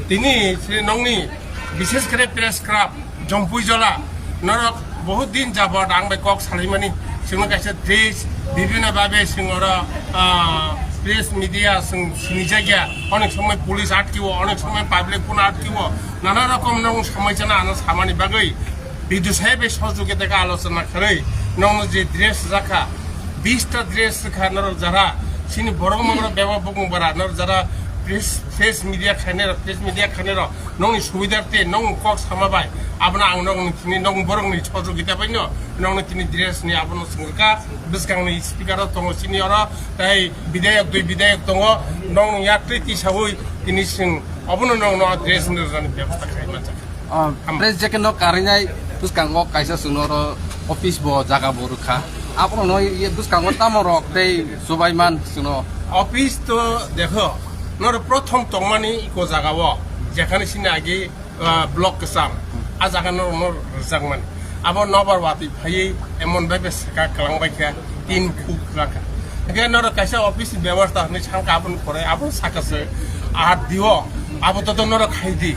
তিনি শ্রী নংনি বিশেষ করে প্রেস ক্লাব জম্পুইজলা নরক বহুত দিন যাবত আং bai kok salimani singno kaisa dress বিভিন্ন ভাবে সিংহর প্রেস মিডিয়া সিনি জায়গা অনেক সময় পুলিশ আটকিব অনেক সময় পাবলিক কোন আটকিব নানা রকম নং সমস্যা আনা সামানি বাগৈ বিদ্যুৎ সাহেবের সহযোগিতাকে আলোচনা করে নং যে ড্রেস রাখা 20টা ড্রেস রাখা নর যারা সিনি বড় মগর ব্যবহার বরা নর যারা প্রেস মিডিয়া খানের নংনি সুবিধার্থে নং কক সামাবাই আপনা আং নং তিনি নং বরংনি সহযোগিতা পাইন নং তিনি ড্রেস নি আপন সঙ্গকা বিসকাংনি স্পিকার দङ সিনি অর তাই বিধায়ক দুই বিধায়ক দङ নং यात्री হিসাबै তিনি সিং আপন নং ড্রেস নি জানি ব্যবস্থা খাইমা প্রেস জেকে ন কারিনাই বুসকাংgo kaisa sunor office bo jaga borukha আপন নয় বুসকাংgo tamorok tei subaiman suno office তো দেখো নর প্রথম তংমানি ইকো জাগাও যেখানে সিনে আগে ব্লক কেসাম আ জায়গা নর জাগমান আবার নবার ওয়াতি ভাই এমন ভাবে সাকা কালাংবাইকা 3 ফুট রাখা এখানে নর কাইসা অফিস ব্যবস্থা হনে সাংকা আপন করে আপন সাকাছে আর দিও আবো তো নর খাইদি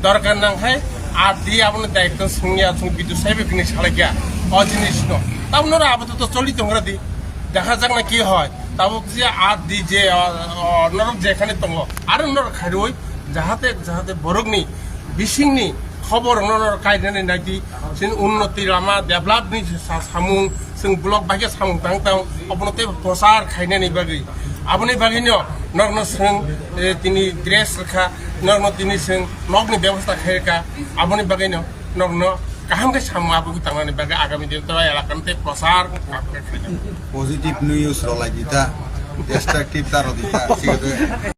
দরকার না হয় আর দিয়ে আপন দায়িত্ব সঙ্গিয়া সঙ্গ বিদ্যুৎ সাহেব কিনে সালাইয়া অ জিনিস ন তাও নর আবো তো চলি তোমরা দি দেখা যাক না কি হয় তাও যে আর দি যে নরক যেখানে দङ আর নর খাইরই যাহাতে বরগনি বিসিংনি খবর নর কাইনাनै নাইদি सिन उन्नति लामा डेभलपनि सामुं जों ब्लक बागे सामुं बांतां अपनते प्रसार खाइनानै बागै आपनि बागैनो नरनो जों तिनि ड्रेस रखा नरनो तिनि जों नगनि व्यवस्था खायका आपनि बागैनो नरनो काहामके सामुं आबुगु तांनानै बागै आगामी दिन त एलाकान्ते प्रसार पजिटिभ न्यूज रलाय दिता डिस्ट्रक्टिभ तारो दिता